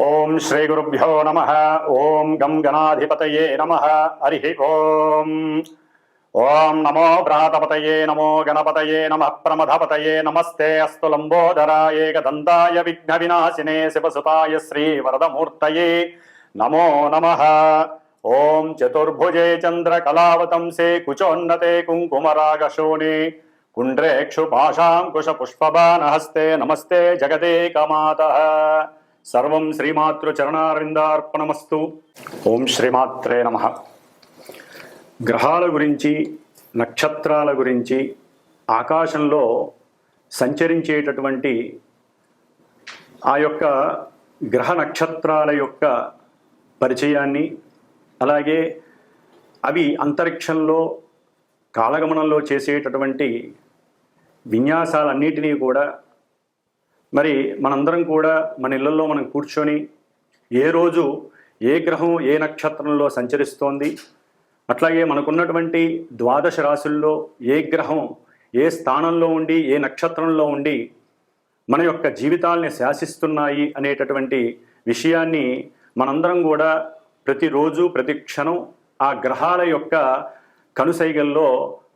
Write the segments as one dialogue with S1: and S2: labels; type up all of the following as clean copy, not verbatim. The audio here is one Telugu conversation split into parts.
S1: ఓం శ్రీ గురుభ్యో నమః. ఓం గం గణాధిపతయే నమః. హరి ఓం. ఓం నమో భ్రాతపతయే నమో గణపతయే నమః. ప్రమథపతయే నమస్తే అస్తు లంబోదరాయ ఏకదంతాయ విఘ్న వినాశినే శివసుతాయ శ్రీ వరదమూర్తయే నమో నమః. ఓం చతుర్భుజే చంద్రకళావతంసే కుచోన్నతే కుంకుమరాగశోణే కుండ్రేక్షు పాశాంకుశ పుష్పబాణహస్తే నమస్తే జగదేకమాతః. సర్వం శ్రీమాతృచరణారిందార్పణమస్తు. ఓం శ్రీమాత్రే నమః. గ్రహాల గురించి, నక్షత్రాల గురించి, ఆకాశంలో సంచరించేటటువంటి ఆ యొక్క గ్రహ నక్షత్రాల యొక్క పరిచయాన్ని, అలాగే అవి అంతరిక్షంలో కాలగమనంలో చేసేటటువంటి విన్యాసాలన్నిటినీ కూడా మరి మనందరం కూడా మన ఇళ్లలో మనం కూర్చొని ఏ రోజు ఏ గ్రహం ఏ నక్షత్రంలో సంచరిస్తోంది, అట్లాగే మనకున్నటువంటి ద్వాదశ రాశుల్లో ఏ గ్రహం ఏ స్థానంలో ఉండి ఏ నక్షత్రంలో ఉండి మన యొక్క జీవితాల్ని శాసిస్తున్నాయి అనేటటువంటి విషయాన్ని మనందరం కూడా ప్రతిరోజు ప్రతి క్షణం ఆ గ్రహాల యొక్క కనుసైగల్లో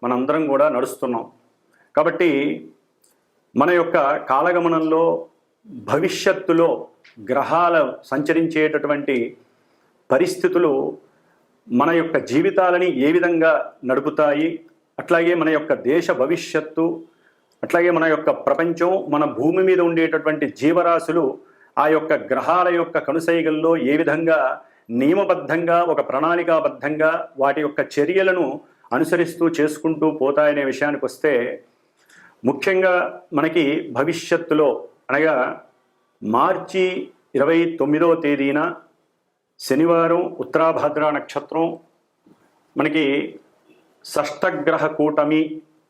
S1: మనందరం కూడా నడుస్తున్నాం. కాబట్టి మన యొక్క కాలగమనంలో భవిష్యత్తులో గ్రహాలు సంచరించేటటువంటి పరిస్థితులు మన యొక్క జీవితాలని ఏ విధంగా నడుపుతాయి, అట్లాగే మన యొక్క దేశ భవిష్యత్తు, అట్లాగే మన యొక్క ప్రపంచం, మన భూమి మీద ఉండేటటువంటి జీవరాశులు ఆ యొక్క గ్రహాల యొక్క కనుసైగల్లో ఏ విధంగా నియమబద్ధంగా ఒక ప్రణాళికాబద్ధంగా వాటి యొక్క చర్యలను అనుసరిస్తూ చేసుకుంటూ పోతాయనే విషయానికి వస్తే, ముఖ్యంగా మనకి భవిష్యత్తులో అనగా మార్చి 29వ తేదీన శనివారం ఉత్తరాభాద్ర నక్షత్రం మనకి షష్ఠగ్రహ కూటమి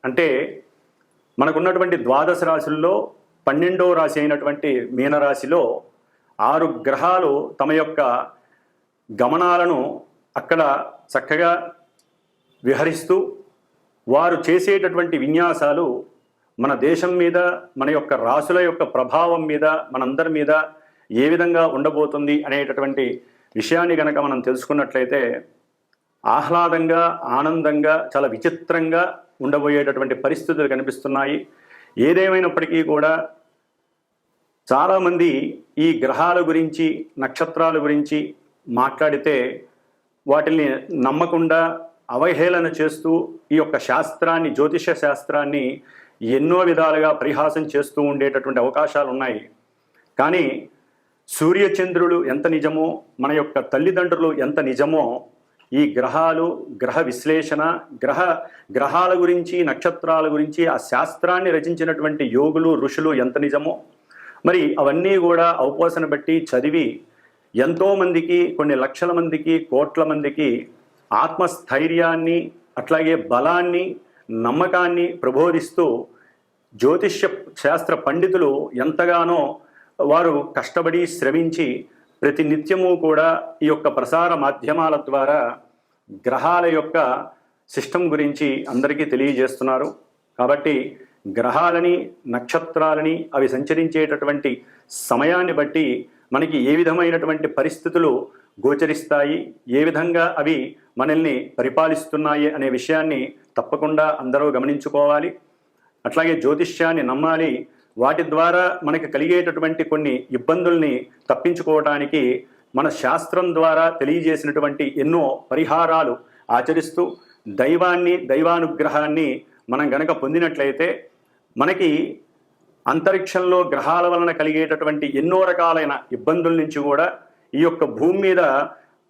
S1: అంటే మనకున్నటువంటి ద్వాదశ రాశుల్లో 12వ రాశి అయినటువంటి మీనరాశిలో 6 గ్రహాలు తమ యొక్క గమనాలను అక్కడ చక్కగా విహరిస్తూ వారు చేసేటటువంటి విన్యాసాలు మన దేశం మీద, మన యొక్క రాశుల యొక్క ప్రభావం మీద, మనందరి మీద ఏ విధంగా ఉండబోతుంది అనేటటువంటి విషయాన్ని కనుక మనం తెలుసుకున్నట్లయితే ఆహ్లాదంగా, ఆనందంగా, చాలా విచిత్రంగా ఉండబోయేటటువంటి పరిస్థితులు కనిపిస్తున్నాయి. ఏదేమైనప్పటికీ కూడా చాలామంది ఈ గ్రహాల గురించి, నక్షత్రాల గురించి మాట్లాడితే వాటిని నమ్మకుండా అవహేళన చేస్తూ ఈ యొక్క శాస్త్రాన్ని, జ్యోతిష శాస్త్రాన్ని ఎన్నో విధాలుగా పరిహాసం చేస్తూ ఉండేటటువంటి అవకాశాలు ఉన్నాయి. కానీ సూర్యచంద్రులు ఎంత నిజమో, మన యొక్క తల్లిదండ్రులు ఎంత నిజమో, ఈ గ్రహాలు, గ్రహ విశ్లేషణ, గ్రహాల గురించి, నక్షత్రాల గురించి ఆ శాస్త్రాన్ని రచించినటువంటి యోగులు, ఋషులు ఎంత నిజమో, మరి అవన్నీ కూడా అవపోసన బట్టి చదివి ఎంతోమందికి, కొన్ని లక్షల మందికి, కోట్ల మందికి ఆత్మస్థైర్యాన్ని, అట్లాగే బలాన్ని, నమ్మకాన్ని ప్రబోధిస్తూ జ్యోతిష్య శాస్త్ర పండితులు ఎంతగానో వారు కష్టపడి శ్రమించి ప్రతి నిత్యము కూడా ఈ యొక్క ప్రసార మాధ్యమాల ద్వారా గ్రహాల యొక్క సిస్టమ్ గురించి అందరికీ తెలియజేస్తున్నారు. కాబట్టి గ్రహాలని, నక్షత్రాలని అవి సంచరించేటటువంటి సమయాన్ని బట్టి మనకి ఏ విధమైనటువంటి పరిస్థితులు గోచరిస్తాయి, ఏ విధంగా అవి మనల్ని పరిపాలిస్తున్నాయి అనే విషయాన్ని తప్పకుండా అందరూ గమనించుకోవాలి. అట్లాగే జ్యోతిష్యాన్ని నమ్మాలి. వాటి ద్వారా మనకి కలిగేటటువంటి కొన్ని ఇబ్బందుల్ని తప్పించుకోవడానికి మన శాస్త్రం ద్వారా తెలియజేసినటువంటి ఎన్నో పరిహారాలు ఆచరిస్తూ దైవాన్ని, దైవానుగ్రహాన్ని మనం గనక పొందినట్లయితే మనకి అంతరిక్షంలో గ్రహాల వలన కలిగేటటువంటి ఎన్నో రకాలైన ఇబ్బందుల నుంచి కూడా ఈ యొక్క భూమి మీద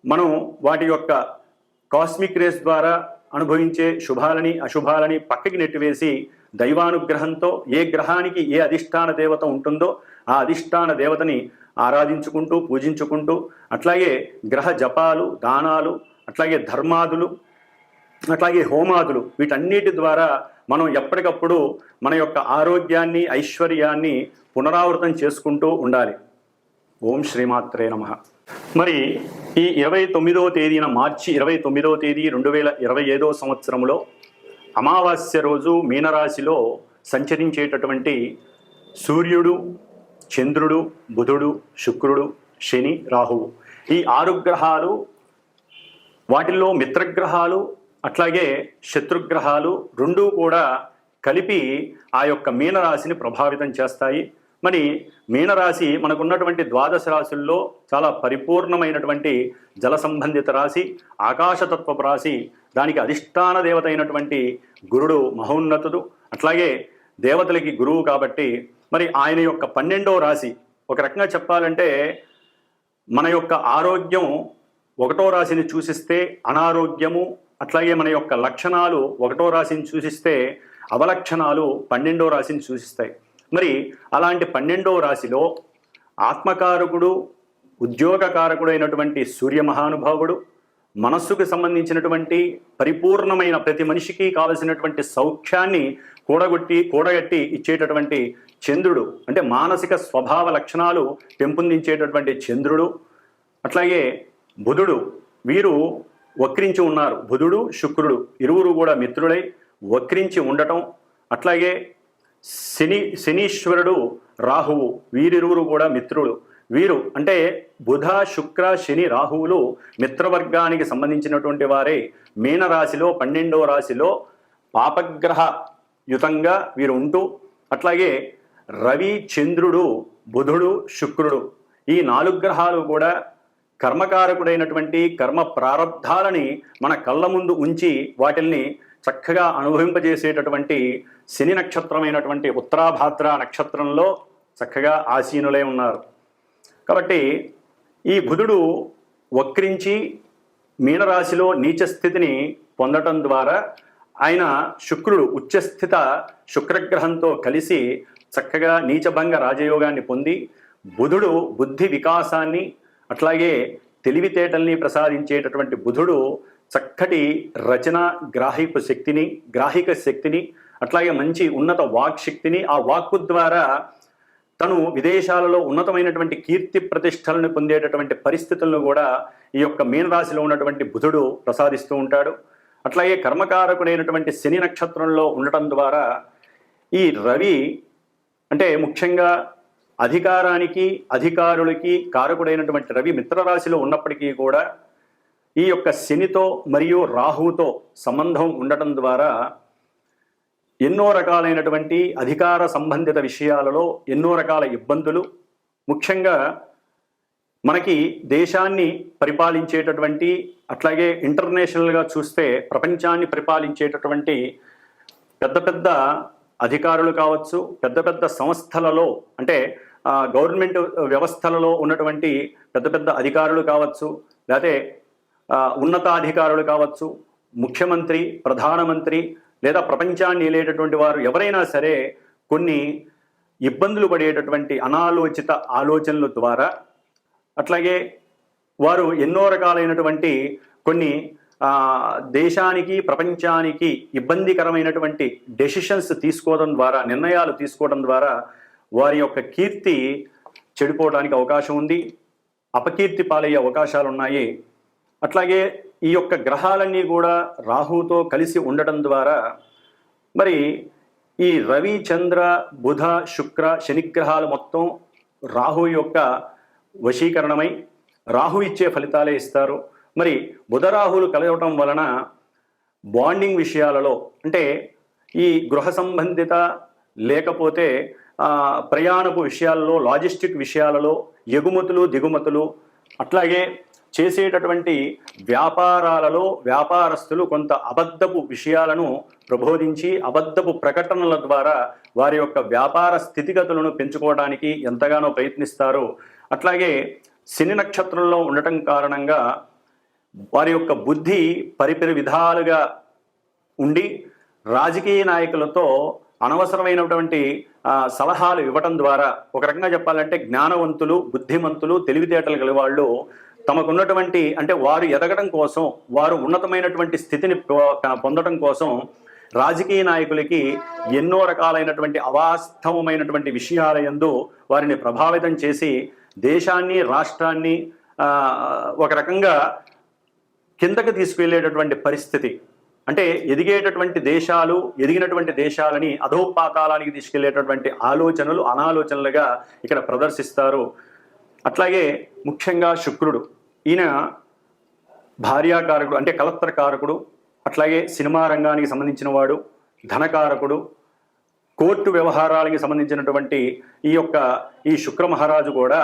S1: మనం వాటి యొక్క కాస్మిక్ రేస్ ద్వారా అనుభవించే శుభాలని, అశుభాలని పక్కకి నెట్టివేసి దైవానుగ్రహంతో ఏ గ్రహానికి ఏ అధిష్టాన దేవత ఉంటుందో ఆ అధిష్టాన దేవతని ఆరాధించుకుంటూ, పూజించుకుంటూ, అట్లాగే గ్రహ జపాలు, దానాలు, అట్లాగే ధర్మాదులు, అట్లాగే హోమాదులు, వీటన్నిటి ద్వారా మనం ఎప్పటికప్పుడు మన యొక్క ఆరోగ్యాన్ని, ఐశ్వర్యాన్ని పునరావృతం చేసుకుంటూ ఉండాలి. ఓం శ్రీమాత్రే నమః. మరి ఈ 29వ తేదీన, మార్చి 29వ తేదీ 2025వ సంవత్సరంలో అమావాస్య రోజు మీనరాశిలో సంచరించేటటువంటి సూర్యుడు, చంద్రుడు, బుధుడు, శుక్రుడు, శని, రాహువు. ఈ 6 గ్రహాలు, వాటిల్లో మిత్రగ్రహాలు అట్లాగే శత్రుగ్రహాలు రెండూ కూడా కలిపి ఆ యొక్క మీనరాశిని ప్రభావితం చేస్తాయి. మరి మీనరాశి మనకున్నటువంటి ద్వాదశ రాశుల్లో చాలా పరిపూర్ణమైనటువంటి జల సంబంధిత రాశి, ఆకాశతత్వపు రాశి. దానికి అధిష్టాన దేవత అయినటువంటి గురుడు మహోన్నతుడు, అట్లాగే దేవతలకి గురువు కాబట్టి మరి ఆయన యొక్క 12వ రాశి. ఒక రకంగా చెప్పాలంటే మన యొక్క ఆరోగ్యం 1వ రాశిని సూచిస్తే అనారోగ్యము, అట్లాగే మన యొక్క లక్షణాలు 1వ రాశిని సూచిస్తే అవలక్షణాలు 12వ రాశిని సూచిస్తాయి. మరి అలాంటి 12వ రాశిలో ఆత్మకారకుడు, ఉద్యోగకారకుడు అయినటువంటి సూర్య మహానుభావుడు, మనస్సుకు సంబంధించినటువంటి పరిపూర్ణమైన ప్రతి మనిషికి కావలసినటువంటి సౌఖ్యాన్ని కూడగట్టి ఇచ్చేటటువంటి చంద్రుడు, అంటే మానసిక స్వభావ లక్షణాలు పెంపొందించేటటువంటి చంద్రుడు, అట్లాగే బుధుడు, వీరు వక్రించి ఉన్నారు. బుధుడు, శుక్రుడు ఇరువురు కూడా మిత్రులై వక్రించి ఉండటం, అట్లాగే శనీశ్వరుడు, రాహువు, వీరిరువురు కూడా మిత్రులు. వీరు అంటే బుధ, శుక్ర, శని, రాహువులు మిత్రవర్గానికి సంబంధించినటువంటి వారే. మీనరాశిలో 12వ రాశిలో పాపగ్రహ యుతంగా వీరు ఉంటూ, అట్లాగే రవి, చంద్రుడు, బుధుడు, శుక్రుడు ఈ 4 గ్రహాలు కూడా కర్మకారకుడైనటువంటి కర్మ ప్రారంధాలని మన కళ్ళ ముందు ఉంచి వాటిల్ని చక్కగా అనుభవింపజేసేటటువంటి శని నక్షత్రమైనటువంటి ఉత్తరాభాద్ర నక్షత్రంలో చక్కగా ఆసీనులై ఉన్నారు. కాబట్టి ఈ బుధుడు వక్రించి మీనరాశిలో నీచ స్థితిని పొందటం ద్వారా ఆయన శుక్రుడు ఉచ్చస్థిత శుక్రగ్రహంతో కలిసి చక్కగా నీచభంగ రాజయోగాన్ని పొంది, బుధుడు బుద్ధి వికాసాన్ని అట్లాగే తెలివితేటల్ని ప్రసాదించేటటువంటి బుధుడు చక్కటి రచన గ్రాహిక శక్తిని అట్లాగే మంచి ఉన్నత వాక్ శక్తిని, ఆ వాక్కు ద్వారా తను విదేశాలలో ఉన్నతమైనటువంటి కీర్తి ప్రతిష్టలను పొందేటటువంటి పరిస్థితులను కూడా ఈ యొక్క మీనరాశిలో ఉన్నటువంటి బుధుడు ప్రసాదిస్తూ ఉంటాడు. అట్లాగే కర్మకారకుడైనటువంటి శని నక్షత్రంలో ఉండటం ద్వారా ఈ రవి అంటే ముఖ్యంగా అధికారానికి, అధికారులకి కారకుడైనటువంటి రవి మిత్రరాశిలో ఉన్నప్పటికీ కూడా ఈ యొక్క శనితో మరియు రాహువుతో సంబంధం ఉండటం ద్వారా ఎన్నో రకాలైనటువంటి అధికార సంబంధిత విషయాలలో ఎన్నో రకాల ఇబ్బందులు, ముఖ్యంగా మనకి దేశాన్ని పరిపాలించేటటువంటి అట్లాగే ఇంటర్నేషనల్గా చూస్తే ప్రపంచాన్ని పరిపాలించేటటువంటి పెద్ద పెద్ద అధికారులు కావచ్చు, పెద్ద పెద్ద సంస్థలలో అంటే గవర్నమెంట్ వ్యవస్థలలో ఉన్నటువంటి పెద్ద పెద్ద అధికారులు కావచ్చు, లేకపోతే ఉన్నతాధికారులు కావచ్చు, ముఖ్యమంత్రి, ప్రధానమంత్రి లేదా ప్రపంచాన్ని ఏలేటటువంటి వారు ఎవరైనా సరే కొన్ని ఇబ్బందులు పడేటటువంటి అనాలోచిత ఆలోచనల ద్వారా, అట్లాగే వారు ఎన్నో రకాలైనటువంటి కొన్ని దేశానికి ప్రపంచానికి ఇబ్బందికరమైనటువంటి డెసిషన్స్ తీసుకోవడం ద్వారా, నిర్ణయాలు తీసుకోవడం ద్వారా వారి యొక్క కీర్తి చెడిపోవడానికి అవకాశం ఉంది, అపకీర్తి పాలయ్యే అవకాశాలు ఉన్నాయి. అట్లాగే ఈ యొక్క గ్రహాలన్నీ కూడా రాహుతో కలిసి ఉండటం ద్వారా మరి ఈ రవి, చంద్ర, బుధ, శుక్ర, శనిగ్రహాలు మొత్తం రాహు యొక్క వశీకరణమై రాహు ఇచ్చే ఫలితాలే ఇస్తారు. మరి బుధ రాహులు కలవటం వలన బాండింగ్ విషయాలలో అంటే ఈ గృహ సంబంధిత లేకపోతే ప్రయాణపు విషయాలలో, లాజిస్టిక్ విషయాలలో, ఎగుమతులు దిగుమతులు, అట్లాగే చేసేటటువంటి వ్యాపారాలలో వ్యాపారస్తులు కొంత అబద్ధపు విషయాలను ప్రబోధించి అబద్ధపు ప్రకటనల ద్వారా వారి యొక్క వ్యాపార స్థితిగతులను పెంచుకోవడానికి ఎంతగానో ప్రయత్నిస్తారు. అట్లాగే శని నక్షత్రంలో ఉండటం కారణంగా వారి యొక్క బుద్ధి పరిపరి విధాలుగా ఉండి రాజకీయ నాయకులతో అనవసరమైనటువంటి సలహాలు ఇవ్వటం ద్వారా, ఒక రకంగా చెప్పాలంటే జ్ఞానవంతులు, బుద్ధిమంతులు, తెలివితేటలు గల వాళ్ళు తమకున్నటువంటి అంటే వారు ఎదగడం కోసం, వారు ఉన్నతమైనటువంటి స్థితిని పొందడం కోసం రాజకీయ నాయకులకి ఎన్నో రకాలైనటువంటి అవాస్తవమైనటువంటి విషయాల యందు వారిని ప్రభావితం చేసి దేశాన్ని, రాష్ట్రాన్ని ఒక రకంగా కిందకి తీసుకువెళ్ళేటటువంటి పరిస్థితి, అంటే ఎదిగినటువంటి దేశాలని అధోపాతాళానికి తీసుకెళ్లేటటువంటి ఆలోచనలు అనాలోచనలుగా ఇక్కడ ప్రదర్శిస్తారు. అట్లాగే ముఖ్యంగా శుక్రుడు, ఈయన భార్యాకారకుడు అంటే కలత్ర కారకుడు, అట్లాగే సినిమా రంగానికి సంబంధించిన వాడు, ధనకారకుడు, కోర్టు వ్యవహారాలకి సంబంధించినటువంటి ఈ శుక్ర మహారాజు కూడా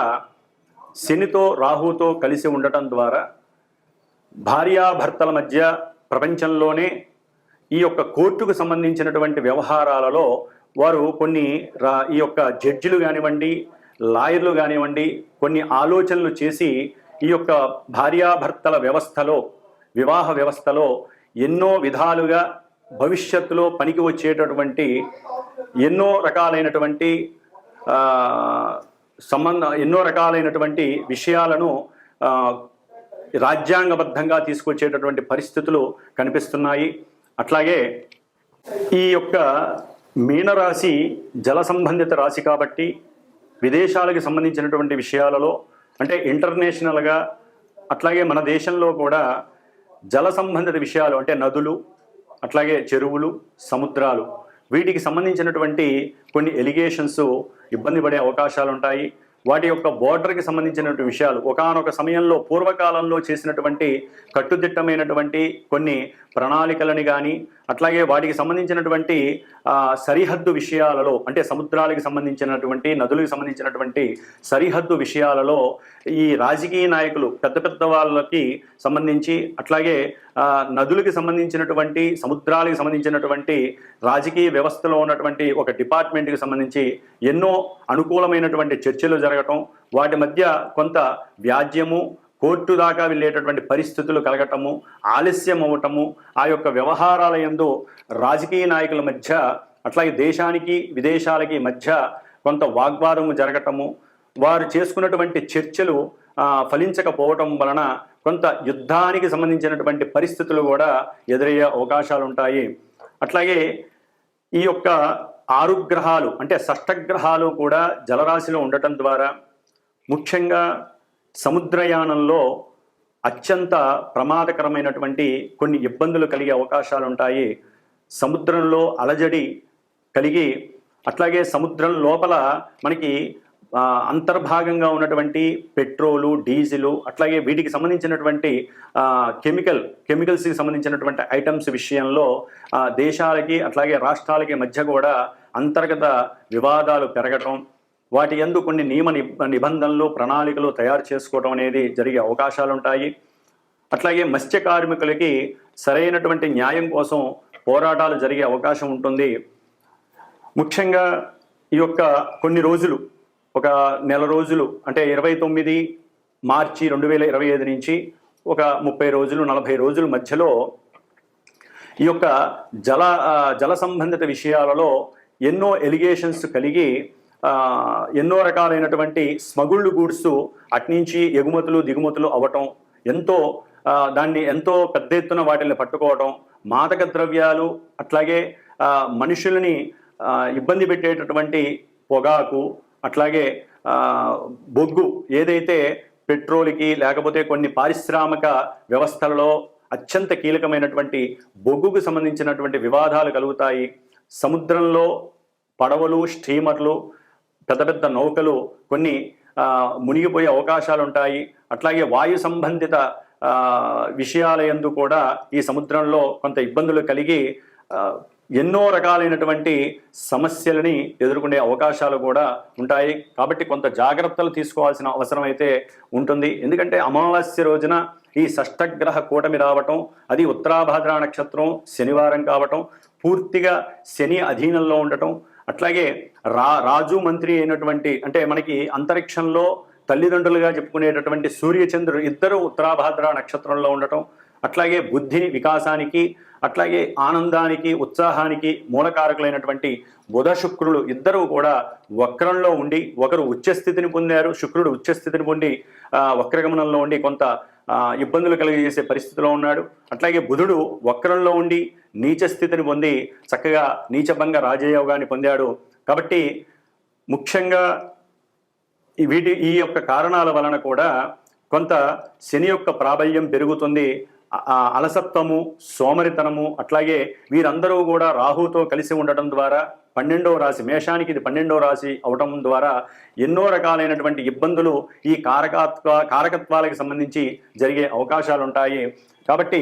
S1: శనితో రాహుతో కలిసి ఉండటం ద్వారా భార్యాభర్తల మధ్య ప్రపంచంలోనే ఈ కోర్టుకు సంబంధించినటువంటి వ్యవహారాలలో వారు కొన్ని ఈ జడ్జిలు కానివ్వండి, లాయర్లు కానివ్వండి, కొన్ని ఆలోచనలు చేసి ఈ భార్యాభర్తల వ్యవస్థలో, వివాహ వ్యవస్థలో ఎన్నో విధాలుగా భవిష్యత్తులో పనికి వచ్చేటటువంటి ఎన్నో రకాలైనటువంటి విషయాలను రాజ్యాంగబద్ధంగా తీసుకొచ్చేటటువంటి పరిస్థితులు కనిపిస్తున్నాయి. అట్లాగే ఈ మీనరాశి జల సంబంధిత రాశి కాబట్టి విదేశాలకు సంబంధించినటువంటి విషయాలలో అంటే ఇంటర్నేషనల్గా, అట్లాగే మన దేశంలో కూడా జల సంబంధిత విషయాలు అంటే నదులు, అట్లాగే చెరువులు, సముద్రాలు, వీటికి సంబంధించినటువంటి కొన్ని ఎలిగేషన్స్ ఇబ్బంది పడే అవకాశాలు ఉంటాయి. వాటి బోర్డర్కి సంబంధించినటువంటి విషయాలు ఒకానొక సమయంలో పూర్వకాలంలో చేసినటువంటి కట్టుదిట్టమైనటువంటి కొన్ని ప్రణాళికలని కానీ, అట్లాగే వాటికి సంబంధించినటువంటి సరిహద్దు విషయాలలో అంటే సముద్రాలకు సంబంధించినటువంటి, నదులకు సంబంధించినటువంటి సరిహద్దు విషయాలలో ఈ రాజకీయ నాయకులు పెద్ద పెద్ద వాళ్ళకి సంబంధించి, అట్లాగే నదులకు సంబంధించినటువంటి, సముద్రాలకు సంబంధించినటువంటి రాజకీయ వ్యవస్థలో ఉన్నటువంటి ఒక డిపార్ట్మెంట్కి సంబంధించి ఎన్నో అనుకూలమైనటువంటి చర్చలు జరగటం, వాటి మధ్య కొంత వ్యాజ్యము, కోర్టు దాకా వెళ్ళేటటువంటి పరిస్థితులు కలగటము, ఆలస్యం అవ్వటము, ఆ వ్యవహారాల యందు రాజకీయ నాయకుల మధ్య, అట్లాగే దేశానికి విదేశాలకి మధ్య కొంత వాగ్వాదము జరగటము, వారు చేసుకున్నటువంటి చర్చలు ఫలించకపోవటం వలన కొంత యుద్ధానికి సంబంధించినటువంటి పరిస్థితులు కూడా ఎదురయ్యే అవకాశాలు ఉంటాయి. అట్లాగే ఈ 6 గ్రహాలు అంటే షష్టగ్రహాలు కూడా జలరాశిలో ఉండటం ద్వారా ముఖ్యంగా సముద్రయానంలో అత్యంత ప్రమాదకరమైనటువంటి కొన్ని ఇబ్బందులు కలిగే అవకాశాలు ఉంటాయి. సముద్రంలో అలజడి కలిగి, అట్లాగే సముద్రం లోపల మనకి అంతర్భాగంగా ఉన్నటువంటి పెట్రోలు, డీజిలు, అట్లాగే వీటికి సంబంధించినటువంటి కెమికల్స్కి సంబంధించినటువంటి ఐటమ్స్ విషయంలో దేశాలకి అట్లాగే రాష్ట్రాలకి మధ్య కూడా అంతర్గత వివాదాలు పెరగటం, వాటి యందు కొన్ని నియమ నిబంధనలు, ప్రణాళికలు తయారు చేసుకోవడం అనేది జరిగే అవకాశాలు ఉంటాయి. అట్లాగే మత్స్య కార్మికులకి సరైనటువంటి న్యాయం కోసం పోరాటాలు జరిగే అవకాశం ఉంటుంది. ముఖ్యంగా ఈ కొన్ని రోజులు, ఒక నెల రోజులు అంటే 29 మార్చి 2025 నుంచి ఒక 30 రోజులు 40 రోజుల మధ్యలో ఈ జల సంబంధిత విషయాలలో ఎన్నో ఎలిగేషన్స్ కలిగి ఎన్నో రకాలైనటువంటి స్మగుల్డ్ గూడ్స్ అట్నుంచి ఎగుమతులు దిగుమతులు అవ్వటం, దాన్ని ఎంతో పెద్ద ఎత్తున వాటిని పట్టుకోవటం, మాదక ద్రవ్యాలు, అట్లాగే మనుషులని ఇబ్బంది పెట్టేటటువంటి పొగాకు, అట్లాగే బొగ్గు, ఏదైతే పెట్రోల్కి లేకపోతే కొన్ని పారిశ్రామిక వ్యవస్థలలో అత్యంత కీలకమైనటువంటి బొగ్గుకు సంబంధించినటువంటి వివాదాలు కలుగుతాయి. సముద్రంలో పడవలు, స్టీమర్లు, పెద్ద పెద్ద నౌకలు కొన్ని మునిగిపోయే అవకాశాలు ఉంటాయి. అట్లాగే వాయు సంబంధిత విషయాల యందు కూడా ఈ సముద్రంలో కొంత ఇబ్బందులు కలిగి ఎన్నో రకాలైనటువంటి సమస్యలని ఎదుర్కొనే అవకాశాలు కూడా ఉంటాయి. కాబట్టి కొంత జాగ్రత్తలు తీసుకోవాల్సిన అవసరం అయితే ఉంటుంది. ఎందుకంటే అమావాస్య రోజున ఈ షష్టగ్రహ కూటమి రావటం, అది ఉత్తరాభాద్ర నక్షత్రం శనివారం కావటం, పూర్తిగా శని అధీనంలో ఉండటం, అట్లాగే రాజు మంత్రి అయినటువంటి అంటే మనకి అంతరిక్షంలో తల్లిదండ్రులుగా చెప్పుకునేటటువంటి సూర్యచంద్రుడు ఇద్దరు ఉత్తరాభాద్ర నక్షత్రంలో ఉండటం, అట్లాగే బుద్ధి వికాసానికి, అట్లాగే ఆనందానికి, ఉత్సాహానికి మూలకారకులైనటువంటి బుధ శుక్రులు ఇద్దరు కూడా వక్రంలో ఉండి, ఒకరు ఉచ్చస్థితిని పొందారు, శుక్రుడు ఉచ్చస్థితిని పొంది వక్రగమనంలో ఉండి కొంత ఇబ్బందులు కలిగజేసే పరిస్థితిలో ఉన్నాడు. అట్లాగే బుధుడు వక్రంలో ఉండి నీచ స్థితిని పొంది చక్కగా నీచభంగ రాజయోగాన్ని పొందాడు. కాబట్టి ముఖ్యంగా ఈ కారణాల వలన కూడా కొంత శని ప్రాబల్యం పెరుగుతుంది. అలసత్వము, సోమరితనము, అట్లాగే వీరందరూ కూడా రాహుతో కలిసి ఉండటం ద్వారా 12వ రాశి, మేషానికి ఇది 12వ రాశి అవటం ద్వారా ఎన్నో రకాలైనటువంటి ఇబ్బందులు ఈ కారకత్వాలకు సంబంధించి జరిగే అవకాశాలు ఉంటాయి. కాబట్టి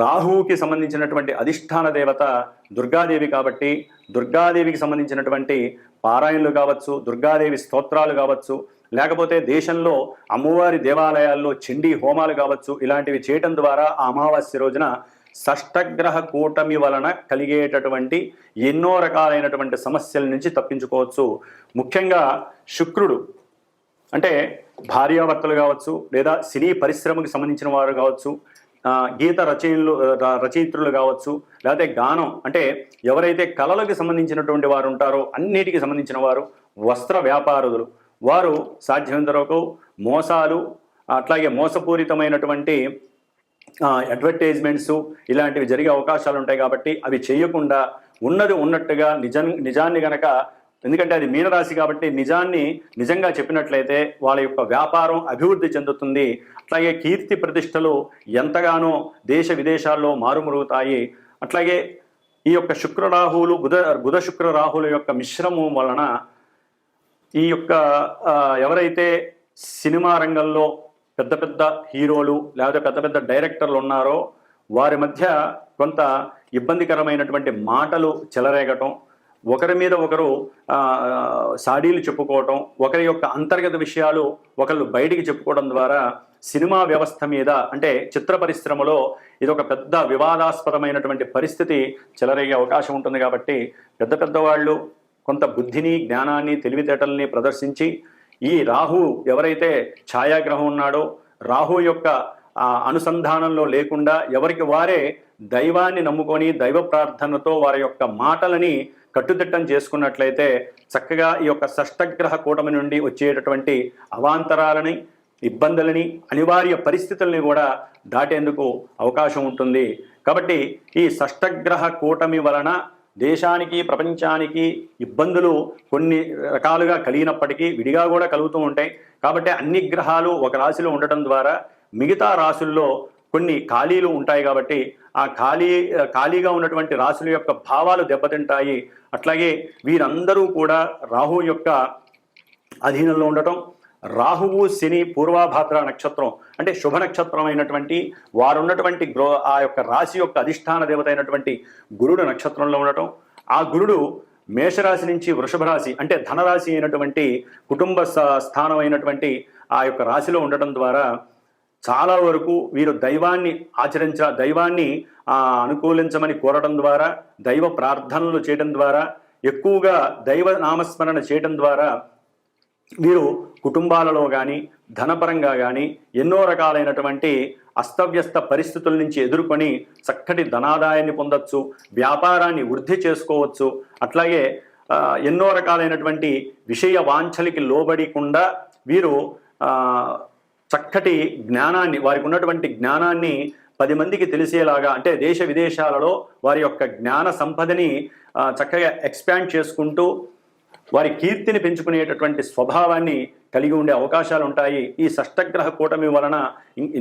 S1: రాహువుకి సంబంధించినటువంటి అధిష్టాన దేవత దుర్గాదేవి కాబట్టి దుర్గాదేవికి సంబంధించినటువంటి పారాయణలు కావచ్చు, దుర్గాదేవి స్తోత్రాలు కావచ్చు, లేకపోతే దేశంలో అమ్మవారి దేవాలయాల్లో చండీ హోమాలు కావచ్చు, ఇలాంటివి చేయటం ద్వారా ఆ అమావాస్య రోజున షష్టగ్రహ కూటమి వలన కలిగేటటువంటి ఎన్నో రకాలైనటువంటి సమస్యల నుంచి తప్పించుకోవచ్చు. ముఖ్యంగా శుక్రుడు అంటే భార్యాభర్తలు కావచ్చు, లేదా సినీ పరిశ్రమకు సంబంధించిన వారు కావచ్చు, గీత రచయిత్రులు కావచ్చు, లేకపోతే గానం అంటే ఎవరైతే కళలకు సంబంధించినటువంటి వారు ఉంటారో అన్నిటికీ సంబంధించిన వారు, వస్త్ర వ్యాపారులు, వారు సాధ్యమైనంత వరకు మోసాలు, అట్లాగే మోసపూరితమైనటువంటి అడ్వర్టైజ్మెంట్స్ ఇలాంటివి జరిగే అవకాశాలు ఉంటాయి. కాబట్టి అవి చేయకుండా ఉన్నది ఉన్నట్టుగా నిజాన్ని గనక, ఎందుకంటే అది మీనరాశి కాబట్టి నిజాన్ని నిజంగా చెప్పినట్లయితే వాళ్ళ యొక్క వ్యాపారం అభివృద్ధి చెందుతుంది. అట్లాగే కీర్తి ప్రతిష్టలు ఎంతగానో దేశ విదేశాల్లో మారుమరుగుతాయి. అట్లాగే ఈ యొక్క శుక్రరాహువులు బుధ శుక్ర రాహువుల యొక్క మిశ్రమం వలన ఈ యొక్క ఎవరైతే సినిమా రంగంలో పెద్ద పెద్ద హీరోలు లేకపోతే పెద్ద పెద్ద డైరెక్టర్లు ఉన్నారో వారి మధ్య కొంత ఇబ్బందికరమైనటువంటి మాటలు చెలరేగటం, ఒకరి మీద ఒకరు సాడీలు చెప్పుకోవటం, ఒకరి యొక్క అంతర్గత విషయాలు ఒకళ్ళు బయటికి చెప్పుకోవడం ద్వారా సినిమా వ్యవస్థ మీద అంటే చిత్ర పరిశ్రమలో ఇది ఒక పెద్ద వివాదాస్పదమైనటువంటి పరిస్థితి చెలరేగే అవకాశం ఉంటుంది. కాబట్టి పెద్ద పెద్దవాళ్ళు కొంత బుద్ధిని, జ్ఞానాన్ని, తెలివితేటల్ని ప్రదర్శించి ఈ రాహు ఎవరైతే ఛాయాగ్రహం ఉన్నాడో రాహు యొక్క అనుసంధానంలో లేకుండా ఎవరికి వారే దైవాన్ని నమ్ముకొని దైవ ప్రార్థనతో వారి యొక్క మాటలని కట్టుదిట్టం చేసుకున్నట్లయితే చక్కగా ఈ యొక్క షష్టగ్రహ కూటమి నుండి వచ్చేటటువంటి అవాంతరాలని, ఇబ్బందులని, అనివార్య పరిస్థితుల్ని కూడా దాటేందుకు అవకాశం ఉంటుంది. కాబట్టి ఈ షష్టగ్రహ కూటమి వలన దేశానికి, ప్రపంచానికి ఇబ్బందులు కొన్ని రకాలుగా కలిగినప్పటికీ విడిగా కూడా కలుగుతూ ఉంటాయి. కాబట్టి అన్ని గ్రహాలు ఒక రాశిలో ఉండటం ద్వారా మిగతా రాశుల్లో కొన్ని ఖాళీలు ఉంటాయి. కాబట్టి ఆ ఖాళీగా ఉన్నటువంటి రాశుల యొక్క భావాలు దెబ్బతింటాయి. అట్లాగే వీరందరూ కూడా రాహు యొక్క అధీనంలో ఉండటం, రాహువు శని పూర్వాభాద్ర నక్షత్రం అంటే శుభ నక్షత్రం అయినటువంటి వారున్నటువంటి ఆ యొక్క రాశి యొక్క అధిష్టాన దేవత అయినటువంటి గురుడు నక్షత్రంలో ఉండటం, ఆ గురుడు మేషరాశి నుంచి వృషభ రాశి అంటే ధనరాశి అయినటువంటి కుటుంబ స్థానం అయినటువంటి ఆ యొక్క రాశిలో ఉండటం ద్వారా చాలా వరకు వీరు దైవాన్ని దైవాన్ని అనుకూలించమని కోరడం ద్వారా, దైవ ప్రార్థనలు చేయడం ద్వారా, ఎక్కువగా దైవ నామస్మరణ చేయడం ద్వారా వీరు కుటుంబాలలో కానీ ధనపరంగా కానీ ఎన్నో రకాలైనటువంటి అస్తవ్యస్త పరిస్థితుల నుంచి ఎదుర్కొని చక్కటి ధనాదాయాన్ని పొందొచ్చు, వ్యాపారాన్ని వృద్ధి చేసుకోవచ్చు. అట్లాగే ఎన్నో రకాలైనటువంటి విషయ వాంఛలకి లోబడికుండా వీరు చక్కటి జ్ఞానాన్ని, వారికి ఉన్నటువంటి జ్ఞానాన్ని 10 మందికి తెలిసేలాగా అంటే దేశ విదేశాలలో వారి యొక్క జ్ఞాన సంపదని చక్కగా ఎక్స్పాండ్ చేసుకుంటూ వారి కీర్తిని పెంచుకునేటటువంటి స్వభావాన్ని కలిగి ఉండే అవకాశాలు ఉంటాయి. ఈ షష్టగ్రహ కూటమి వలన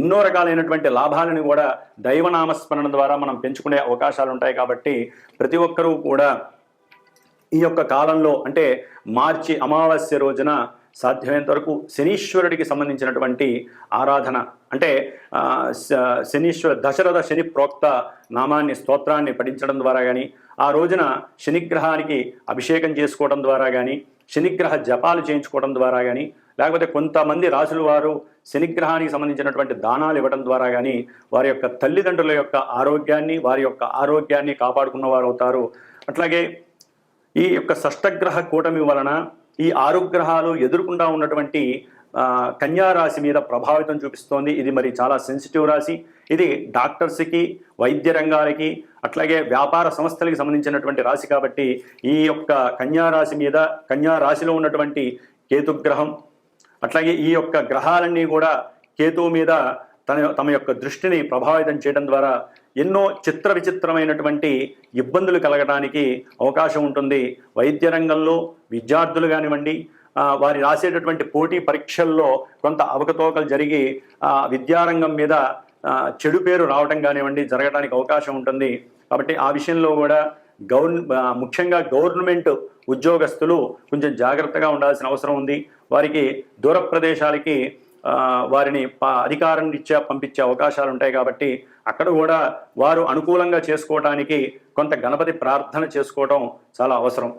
S1: ఎన్నో రకాలైనటువంటి లాభాలను కూడా దైవనామస్మరణ ద్వారా మనం పెంచుకునే అవకాశాలు ఉంటాయి. కాబట్టి ప్రతి ఒక్కరూ కూడా ఈ యొక్క కాలంలో అంటే మార్చి అమావాస్య రోజున సాధ్యమైనంత వరకు శనీశ్వరుడికి సంబంధించినటువంటి ఆరాధన అంటే దశరథ శని ప్రోక్త నామాన్ని, స్తోత్రాన్ని పఠించడం ద్వారా కానీ, ఆ రోజున శనిగ్రహానికి అభిషేకం చేసుకోవడం ద్వారా కానీ, శనిగ్రహ జపాలు చేయించుకోవడం ద్వారా కానీ, లేకపోతే కొంతమంది రాసుల వారు శనిగ్రహానికి సంబంధించినటువంటి దానాలు ఇవ్వడం ద్వారా కానీ వారి యొక్క తల్లిదండ్రుల యొక్క ఆరోగ్యాన్ని, వారి యొక్క ఆరోగ్యాన్ని కాపాడుకున్న వారు అవుతారు. అట్లాగే ఈ యొక్క షష్టగ్రహ కూటమి వలన ఈ 6 గ్రహాలు ఎదుర్కొంటా ఉన్నటువంటి కన్యారాశి మీద ప్రభావితం చూపిస్తోంది. ఇది మరి చాలా సెన్సిటివ్ రాశి. ఇది డాక్టర్స్కి, వైద్య రంగాలకి, అట్లాగే వ్యాపార సంస్థలకి సంబంధించినటువంటి రాశి. కాబట్టి ఈ యొక్క కన్యారాశి మీద, కన్యారాశిలో ఉన్నటువంటి కేతుగ్రహం, అట్లాగే ఈ యొక్క గ్రహాలన్నీ కూడా కేతువు మీద తమ యొక్క దృష్టిని ప్రభావితం చేయడం ద్వారా ఎన్నో చిత్ర విచిత్రమైనటువంటి ఇబ్బందులు కలగడానికి అవకాశం ఉంటుంది. వైద్య రంగంలో విద్యార్థులు కానివ్వండి, వారి రాసేటటువంటి పోటీ పరీక్షల్లో కొంత అవకతవకలు జరిగి విద్యారంగం మీద చెడు పేరు రావడం కానివ్వండి జరగడానికి అవకాశం ఉంటుంది. కాబట్టి ఆ విషయంలో కూడా ముఖ్యంగా గవర్నమెంట్ ఉద్యోగస్తులు కొంచెం జాగ్రత్తగా ఉండాల్సిన అవసరం ఉంది. వారికి దూర ప్రదేశాలకి వారిని అధికారం రీత్యా పంపించే అవకాశాలు ఉంటాయి కాబట్టి అక్కడ కూడా వారు అనుకూలంగా చేసుకోవడానికి కొంత గణపతి ప్రార్థన చేసుకోవడం చాలా అవసరం.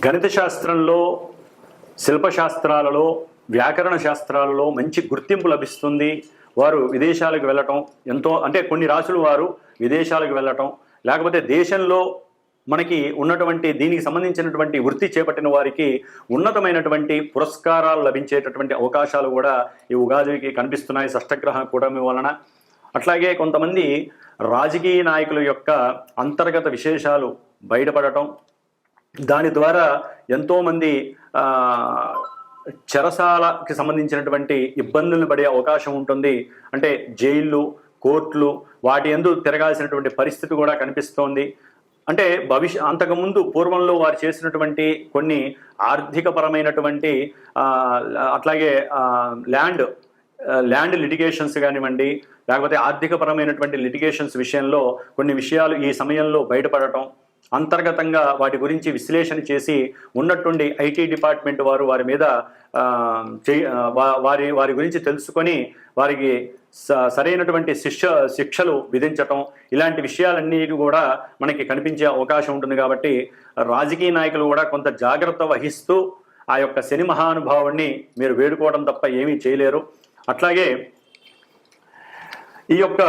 S1: గణిత శాస్త్రంలో, శిల్పశాస్త్రాలలో, వ్యాకరణ శాస్త్రాలలో మంచి గుర్తింపు లభిస్తుంది. వారు విదేశాలకు వెళ్ళటం ఎంతో, అంటే కొన్ని రాసులు వారు విదేశాలకు వెళ్ళటం, లేకపోతే దేశంలో మనకి ఉన్నటువంటి దీనికి సంబంధించినటువంటి వృత్తి చేపట్టిన వారికి ఉన్నతమైనటువంటి పురస్కారాలు లభించేటటువంటి అవకాశాలు కూడా ఈ ఉగాదికి కనిపిస్తున్నాయి షష్ఠగ్రహ కూటమి వలన. అట్లాగే కొంతమంది రాజకీయ నాయకుల యొక్క అంతర్గత విశేషాలు బయటపడటం, దాని ద్వారా ఎంతోమంది చెరసాలకి సంబంధించినటువంటి ఇబ్బందులను పడే అవకాశం ఉంటుంది. అంటే జైళ్ళు, కోర్టులు వాటి యందు తిరగాల్సినటువంటి పరిస్థితి కూడా కనిపిస్తోంది. అంటే అంతకుముందు పూర్వంలో వారు చేసినటువంటి కొన్ని ఆర్థికపరమైనటువంటి అట్లాగే ల్యాండ్ లిటిగేషన్స్ కానివ్వండి, లేకపోతే ఆర్థికపరమైనటువంటి లిటిగేషన్స్ విషయంలో కొన్ని విషయాలు ఈ సమయంలో బయటపడటం, అంతర్గతంగా వాటి గురించి విశ్లేషణ చేసి ఉన్నట్టుండి ఐటీ డిపార్ట్మెంట్ వారు వారి మీద వారి గురించి తెలుసుకొని వారికి సరైనటువంటి శిక్షలు విధించటం, ఇలాంటి విషయాలన్నీ కూడా మనకి కనిపించే అవకాశం ఉంటుంది. కాబట్టి రాజకీయ నాయకులు కూడా కొంత జాగ్రత్త వహిస్తూ ఆ యొక్క శని మహానుభావుణ్ణి మీరు వేడుకోవడం తప్ప ఏమీ చేయలేరు. అట్లాగే ఈ యొక్క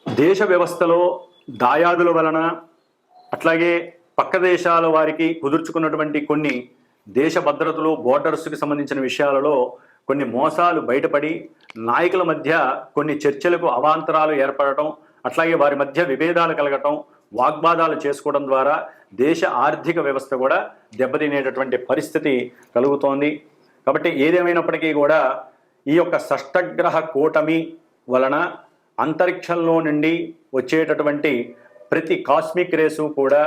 S1: దేశ వ్యవస్థలో దాయాదుల వలన, అట్లాగే పక్క దేశాల వారికి కుదుర్చుకున్నటువంటి కొన్ని దేశ భద్రతలు, బోర్డర్స్కి సంబంధించిన విషయాలలో కొన్ని మోసాలు బయటపడి నాయకుల మధ్య కొన్ని చర్చలకు అవాంతరాలు ఏర్పడటం, అట్లాగే వారి మధ్య విభేదాలు కలగటం, వాగ్వాదాలు చేసుకోవడం ద్వారా దేశ ఆర్థిక వ్యవస్థ కూడా దెబ్బతినేటటువంటి పరిస్థితి కలుగుతోంది. కాబట్టి ఏదేమైనప్పటికీ కూడా ఈ యొక్క షష్ఠగ్రహ కూటమి వలన అంతరిక్షంలో నుండి వచ్చేటటువంటి ప్రతి కాస్మిక్ రేసు కూడా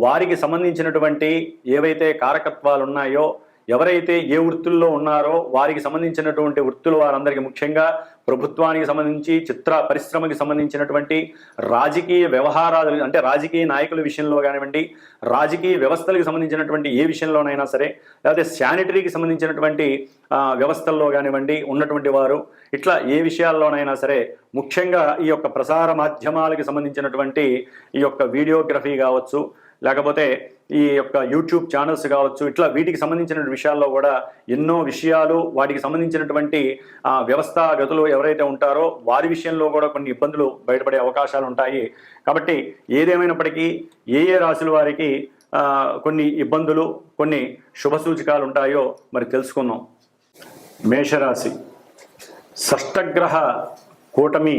S1: వారికి సంబంధించినటువంటి ఏవైతే కారకత్వాలు ఉన్నాయో, ఎవరైతే ఏ వృత్తుల్లో ఉన్నారో వారికి సంబంధించినటువంటి వృత్తులు వారందరికీ, ముఖ్యంగా ప్రభుత్వానికి సంబంధించి, చిత్ర పరిశ్రమకి సంబంధించినటువంటి రాజకీయ వ్యవహారాలు, అంటే రాజకీయ నాయకుల విషయంలో కానివ్వండి, రాజకీయ వ్యవస్థలకు సంబంధించినటువంటి ఏ విషయంలోనైనా సరే, లేకపోతే శానిటరీకి సంబంధించినటువంటి వ్యవస్థల్లో కానివ్వండి ఉన్నటువంటి వారు, ఇట్లా ఏ విషయాల్లోనైనా సరే, ముఖ్యంగా ఈ యొక్క ప్రసార మాధ్యమాలకి సంబంధించినటువంటి ఈ యొక్క వీడియోగ్రఫీ కావచ్చు, లేకపోతే ఈ యొక్క యూట్యూబ్ ఛానల్స్ కావచ్చు, ఇట్లా వీటికి సంబంధించిన విషయాల్లో కూడా ఎన్నో విషయాలు, వాటికి సంబంధించినటువంటి వ్యవస్థాగతులు ఎవరైతే ఉంటారో వారి విషయంలో కూడా కొన్ని ఇబ్బందులు బయటపడే అవకాశాలు ఉంటాయి. కాబట్టి ఏదేమైనప్పటికీ ఏ రాశుల వారికి కొన్ని ఇబ్బందులు, కొన్ని శుభ సూచకాలు ఉంటాయో మరి తెలుసుకుందాం. మేషరాశి షష్ఠగ్రహ కూటమి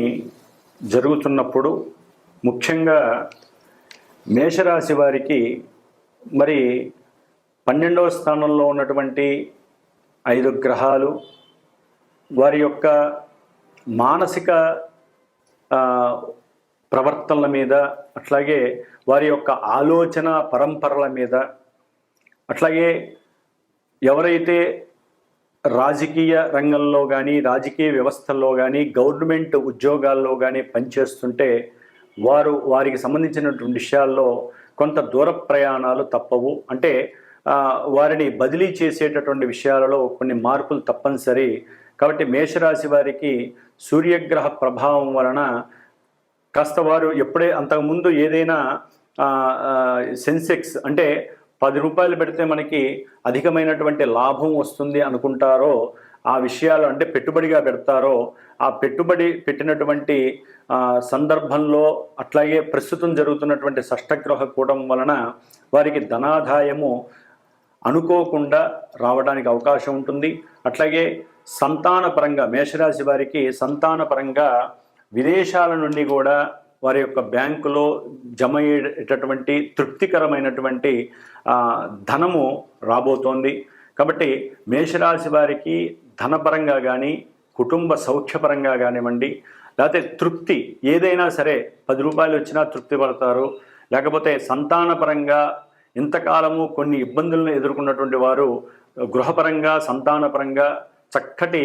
S1: జరుగుతున్నప్పుడు ముఖ్యంగా మేషరాశి వారికి మరి 12వ స్థానంలో ఉన్నటువంటి 5 గ్రహాలు వారి యొక్క మానసిక ప్రవర్తనల మీద, అట్లాగే వారి యొక్క ఆలోచన పరంపరల మీద, అట్లాగే ఎవరైతే రాజకీయ రంగంలో కానీ, రాజకీయ వ్యవస్థల్లో కానీ, గవర్నమెంట్ ఉద్యోగాల్లో కానీ పనిచేస్తుంటే వారికి సంబంధించినటువంటి విషయాల్లో కొంత దూర ప్రయాణాలు తప్పవు. అంటే వారిని బదిలీ చేసేటటువంటి విషయాలలో కొన్ని మార్పులు తప్పనిసరి. కాబట్టి మేషరాశి వారికి సూర్యగ్రహ ప్రభావం వలన కాస్త వారు ఎప్పుడే అంతకుముందు ఏదైనా సెన్సెక్స్ అంటే 10 రూపాయలు పెడితే మనకి అధికమైనటువంటి లాభం వస్తుంది అనుకుంటారో, ఆ విషయాలు అంటే పెట్టుబడిగా పెడతారో, ఆ పెట్టుబడి పెట్టినటువంటి సందర్భంలో, అట్లాగే ప్రస్తుతం జరుగుతున్నటువంటి షష్ఠగ్రహ కూటమి వలన వారికి ధనాదాయము అనుకోకుండా రావడానికి అవకాశం ఉంటుంది. అట్లాగే సంతానపరంగా మేషరాశి వారికి సంతానపరంగా విదేశాల నుండి కూడా వారి యొక్క బ్యాంకులో జమ అయ్యేటటువంటి తృప్తికరమైనటువంటి ధనము రాబోతోంది. కాబట్టి మేషరాశి వారికి ధనపరంగా కానీ, కుటుంబ సౌఖ్యపరంగా కానివ్వండి, లేకపోతే తృప్తి ఏదైనా సరే 10 రూపాయలు వచ్చినా తృప్తి పడతారు. లేకపోతే సంతానపరంగా ఇంతకాలము కొన్ని ఇబ్బందులను ఎదుర్కొన్నటువంటి వారు గృహపరంగా, సంతానపరంగా చక్కటి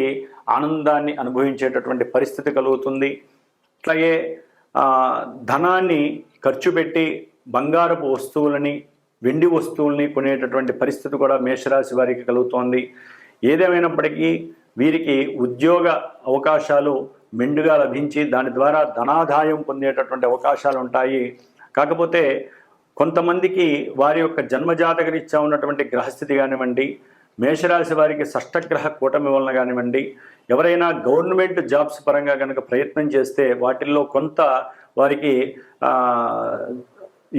S1: ఆనందాన్ని అనుభవించేటటువంటి పరిస్థితి కలుగుతుంది. అట్లాగే ధనాన్ని ఖర్చు పెట్టి బంగారపు వస్తువులని, వెండి వస్తువుల్ని కొనేటటువంటి పరిస్థితి కూడా మేషరాశి వారికి కలుగుతోంది. ఏదేమైనప్పటికీ వీరికి ఉద్యోగ అవకాశాలు మెండుగా లభించి దాని ద్వారా ధనాదాయం పొందేటటువంటి అవకాశాలు ఉంటాయి. కాకపోతే కొంతమందికి వారి యొక్క జన్మజాతక రీత్యా ఉన్నటువంటి గ్రహస్థితి కానివ్వండి, మేషరాశి వారికి షష్టగ్రహ కూటమి వలన కానివ్వండి, ఎవరైనా గవర్నమెంట్ జాబ్స్ పరంగా కనుక ప్రయత్నం చేస్తే వాటిల్లో కొంత వారికి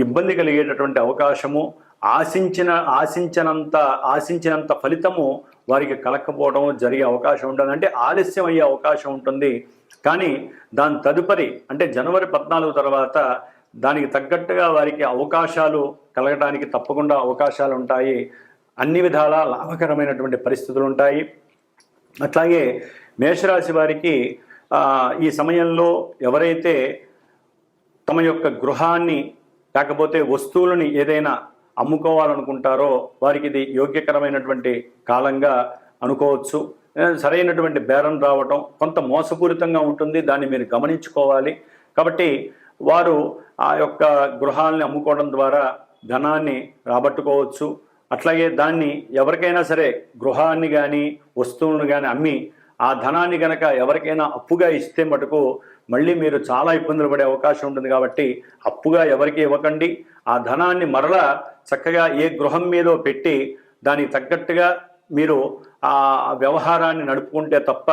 S1: ఇబ్బంది కలిగేటటువంటి అవకాశము, ఆశించినంత ఫలితము వారికి కలక్కపోవడం జరిగే అవకాశం ఉంటుంది. అంటే ఆలస్యం అయ్యే అవకాశం ఉంటుంది. కానీ దాని తదుపరి అంటే జనవరి 14 తర్వాత దానికి తగ్గట్టుగా వారికి అవకాశాలు కలగడానికి తప్పకుండా అవకాశాలు ఉంటాయి. అన్ని విధాల లాభకరమైనటువంటి పరిస్థితులు ఉంటాయి. అట్లాగే మేషరాశి వారికి ఈ సమయంలో ఎవరైతే తమ యొక్క గృహాన్ని లేకపోతే వస్తువులని ఏదైనా అమ్ముకోవాలనుకుంటారో వారికి ఇది యోగ్యకరమైనటువంటి కాలంగా అనుకోవచ్చు. సరైనటువంటి బేరం రావటం కొంత మోసపూరితంగా ఉంటుంది, దాన్ని మీరు గమనించుకోవాలి. కాబట్టి వారు ఆ యొక్క గృహాలని అమ్ముకోవడం ద్వారా ధనాన్ని రాబట్టుకోవచ్చు. అట్లాగే దాన్ని ఎవరికైనా సరే గృహాన్ని కానీ వస్తువులను కానీ అమ్మి ఆ ధనాన్ని కనుక ఎవరికైనా అప్పుగా ఇస్తే మటుకు మళ్ళీ మీరు చాలా ఇబ్బందులు పడే అవకాశం ఉంటుంది. కాబట్టి అప్పుగా ఎవరికి ఇవ్వకండి. ఆ ధనాన్ని మరలా చక్కగా ఏ గృహం మీదో పెట్టి దానికి తగ్గట్టుగా మీరు ఆ వ్యవహారాన్ని నడుపుకుంటే తప్ప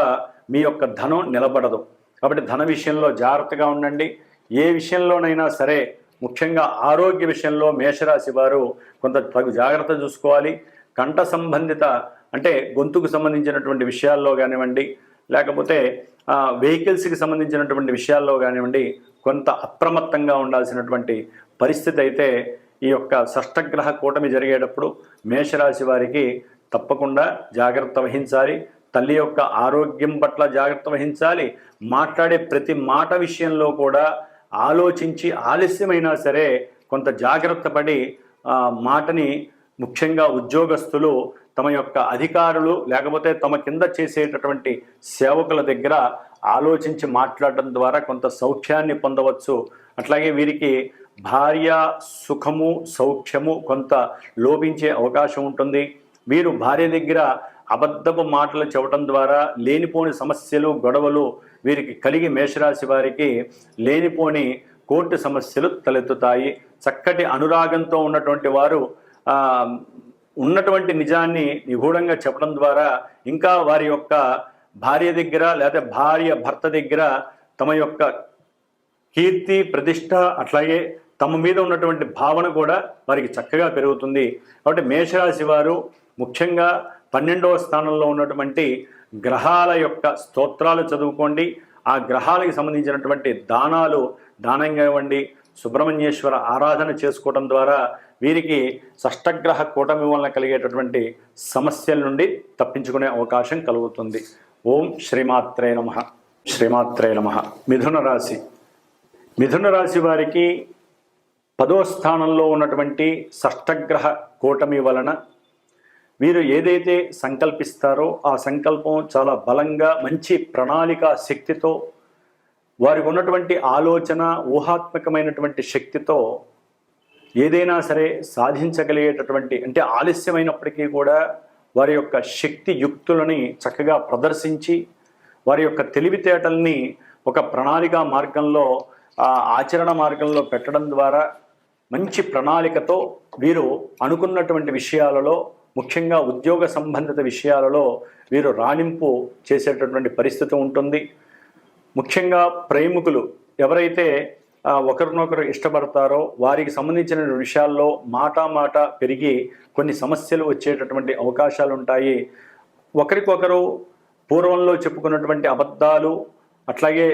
S1: మీ యొక్క ధనం నిలబడదు. కాబట్టి ధన విషయంలో జాగ్రత్తగా ఉండండి. ఏ విషయంలోనైనా సరే ముఖ్యంగా ఆరోగ్య విషయంలో మేషరాశి వారు కొంత తగు జాగ్రత్త చూసుకోవాలి. కంఠ సంబంధిత అంటే గొంతుకు సంబంధించినటువంటి విషయాల్లో కానివ్వండి, లేకపోతే వెహికల్స్కి సంబంధించినటువంటి విషయాల్లో కానివ్వండి కొంత అప్రమత్తంగా ఉండాల్సినటువంటి పరిస్థితి అయితే ఈ యొక్క షష్టగ్రహ కూటమి జరిగేటప్పుడు మేషరాశి వారికి తప్పకుండా జాగ్రత్త వహించాలి. తల్లి యొక్క ఆరోగ్యం పట్ల జాగ్రత్త వహించాలి. మాట్లాడే ప్రతి మాట విషయంలో కూడా ఆలోచించి ఆలస్యమైనా సరే కొంత జాగ్రత్త పడి మాటని ముఖ్యంగా ఉద్యోగస్తులు తమ యొక్క అధికారులు లేకపోతే తమ కింద చేసేటటువంటి సేవకుల దగ్గర ఆలోచించి మాట్లాడటం ద్వారా కొంత సౌఖ్యాన్ని పొందవచ్చు. అట్లాగే వీరికి భార్య సుఖము సౌఖ్యము కొంత లోపించే అవకాశం ఉంటుంది. వీరు భార్య దగ్గర అబద్ధపు మాటలు చెప్పడం ద్వారా లేనిపోని సమస్యలు గొడవలు వీరికి కలిగి మేషరాశి వారికి లేనిపోని కోర్టు సమస్యలు తలెత్తుతాయి. చక్కటి అనురాగంతో ఉన్నటువంటి వారు ఉన్నటువంటి నిజాన్ని నిగూఢంగా చెప్పడం ద్వారా ఇంకా వారి యొక్క భార్య దగ్గర లేదా భర్త దగ్గర తమ యొక్క కీర్తి ప్రతిష్ట అట్లాగే తమ మీద ఉన్నటువంటి భావన కూడా వారికి చక్కగా పెరుగుతుంది. కాబట్టి మేషరాశి వారు ముఖ్యంగా 12వ స్థానంలో ఉన్నటువంటి గ్రహాల యొక్క స్తోత్రాలు చదువుకోండి. ఆ గ్రహాలకు సంబంధించినటువంటి దానంగా ఇవ్వండి. సుబ్రహ్మణ్యేశ్వర ఆరాధన చేసుకోవడం ద్వారా వీరికి షష్టగ్రహ కూటమి వలన కలిగేటటువంటి సమస్యల నుండి తప్పించుకునే అవకాశం కలుగుతుంది. ఓం శ్రీమాత్రే నమః. శ్రీమాత్రే నమః. మిథున రాశి వారికి 10వ స్థానంలో ఉన్నటువంటి షష్టగ్రహ కూటమి వలన వీరు ఏదైతే సంకల్పిస్తారో ఆ సంకల్పం చాలా బలంగా మంచి ప్రణాళిక శక్తితో వారికి ఉన్నటువంటి ఆలోచన ఊహాత్మకమైనటువంటి శక్తితో ఏదైనా సరే సాధించగలిగేటటువంటి అంటే ఆలస్యమైనప్పటికీ కూడా వారి యొక్క శక్తి యుక్తులని చక్కగా ప్రదర్శించి వారి యొక్క తెలివితేటల్ని ఒక ప్రణాళిక మార్గంలో ఆచరణ మార్గంలో పెట్టడం ద్వారా మంచి ప్రణాళికతో వీరు అనుకున్నటువంటి విషయాలలో ముఖ్యంగా ఉద్యోగ సంబంధిత విషయాలలో వీరు రాణింపు చేసేటటువంటి పరిస్థితి ఉంటుంది. ముఖ్యంగా ప్రేమికులు ఎవరైతే ఒకరినొకరు ఇష్టపడతారో వారికి సంబంధించిన విషయాల్లో మాట పెరిగి కొన్ని సమస్యలు వచ్చేటటువంటి అవకాశాలు ఉంటాయి. ఒకరికొకరు పూర్వంలో చెప్పుకున్నటువంటి అబద్ధాలు అట్లాగే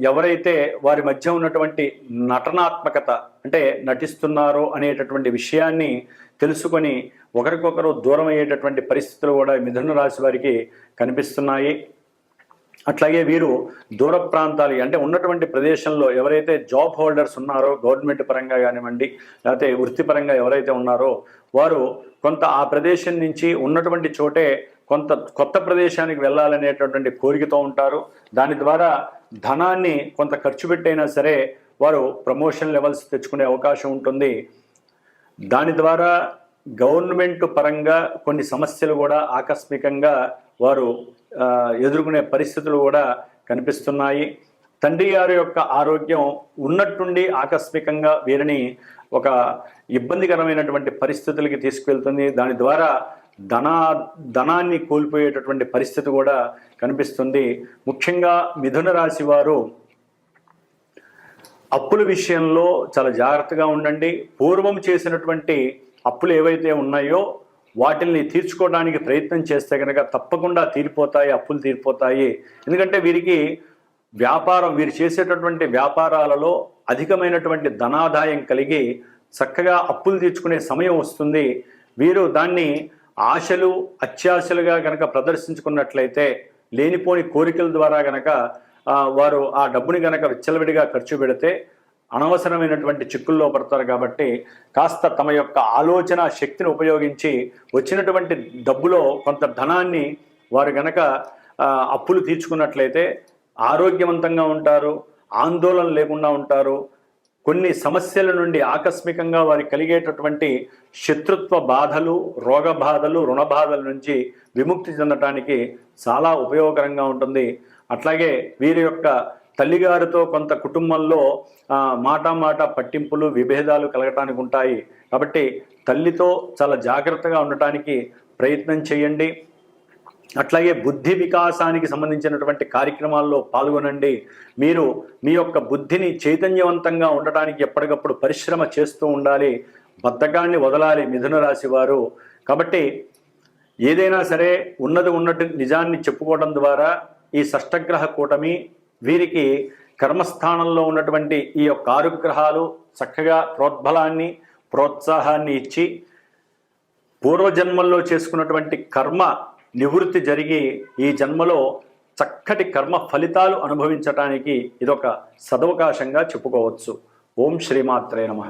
S1: ఎవరైతే వారి మధ్య ఉన్నటువంటి నటనాత్మకత అంటే నటిస్తున్నారో అనేటటువంటి విషయాన్ని తెలుసుకొని ఒకరికొకరు దూరం అయ్యేటటువంటి పరిస్థితులు కూడా మిథున రాశి వారికి కనిపిస్తున్నాయి. అట్లాగే వీరు దూర ప్రాంతాలు అంటే ఉన్నటువంటి ప్రదేశంలో ఎవరైతే జాబ్ హోల్డర్స్ ఉన్నారో గవర్నమెంట్ పరంగా కానివ్వండి లేకపోతే వృత్తిపరంగా ఎవరైతే ఉన్నారో వారు కొంత ఆ ప్రదేశం నుంచి ఉన్నటువంటి చోటే కొంత కొత్త ప్రదేశానికి వెళ్ళాలనేటటువంటి కోరికతో ఉంటారు. దాని ద్వారా ధనాన్ని కొంత ఖర్చు పెట్టైనా సరే వారు ప్రమోషన్ లెవెల్స్ తెచ్చుకునే అవకాశం ఉంటుంది. దాని ద్వారా గవర్నమెంట్ పరంగా కొన్ని సమస్యలు కూడా ఆకస్మికంగా వారు ఎదుర్కొనే పరిస్థితులు కూడా కనిపిస్తున్నాయి. తండ్రి గారి యొక్క ఆరోగ్యం ఉన్నట్టుండి ఆకస్మికంగా వీరిని ఒక ఇబ్బందికరమైనటువంటి పరిస్థితులకి తీసుకువెళ్తుంది. దాని ద్వారా ధనాన్ని కోల్పోయేటటువంటి పరిస్థితి కూడా కనిపిస్తుంది. ముఖ్యంగా మిథున రాశి వారు అప్పుల విషయంలో చాలా జాగ్రత్తగా ఉండండి. పూర్వం చేసినటువంటి అప్పులు ఏవైతే ఉన్నాయో వాటిల్ని తీర్చుకోవడానికి ప్రయత్నం చేస్తే కనుక తప్పకుండా తీరిపోతాయి, అప్పులు తీరిపోతాయి. ఎందుకంటే వీరికి వీరు చేసేటటువంటి వ్యాపారాలలో అధికమైనటువంటి ధనాదాయం కలిగి చక్కగా అప్పులు తీర్చుకునే సమయం వస్తుంది. వీరు దాన్ని ఆశలు అత్యాశలుగా గనక ప్రదర్శించుకున్నట్లయితే, లేనిపోని కోరికల ద్వారా గనక వారు ఆ డబ్బుని గనక విచ్చలవిడిగా ఖర్చు పెడితే అనవసరమైనటువంటి చిక్కుల్లో పడతారు. కాబట్టి కాస్త తమ యొక్క ఆలోచన శక్తిని ఉపయోగించి వచ్చినటువంటి డబ్బులో కొంత ధనాన్ని వారు గనక అప్పులు తీర్చుకున్నట్లయితే ఆరోగ్యవంతంగా ఉంటారు, ఆందోళన లేకుండా ఉంటారు. కొన్ని సమస్యల నుండి ఆకస్మికంగా వారికి కలిగేటటువంటి శత్రుత్వ బాధలు, రోగ బాధలు, రుణ బాధల నుంచి విముక్తి చెందటానికి చాలా ఉపయోగకరంగా ఉంటుంది. అట్లాగే వీరి యొక్క తల్లిగారితో కొంత కుటుంబంలో మాట పట్టింపులు, విభేదాలు కలగటానికి ఉంటాయి. కాబట్టి తల్లితో చాలా జాగ్రత్తగా ఉండటానికి ప్రయత్నం చేయండి. అట్లాగే బుద్ధి వికాసానికి సంబంధించినటువంటి కార్యక్రమాల్లో పాల్గొనండి. మీరు మీ యొక్క బుద్ధిని చైతన్యవంతంగా ఉండటానికి ఎప్పటికప్పుడు పరిశ్రమ చేస్తూ ఉండాలి. బద్ధకాన్ని వదలాలి మిథున రాశి వారు. కాబట్టి ఏదైనా సరే ఉన్నట్టు నిజాన్ని చెప్పుకోవడం ద్వారా ఈ షష్టగ్రహ కూటమి వీరికి కర్మస్థానంలో ఉన్నటువంటి ఈ యొక్క 6 గ్రహాలు చక్కగా ప్రోద్బలాన్ని, ప్రోత్సాహాన్ని ఇచ్చి పూర్వజన్మల్లో చేసుకున్నటువంటి కర్మ నివృత్తి జరిగి ఈ జన్మలో చక్కటి కర్మ ఫలితాలు అనుభవించటానికి ఇదొక సదవకాశంగా చెప్పుకోవచ్చు. ఓం శ్రీమాత్రే నమః.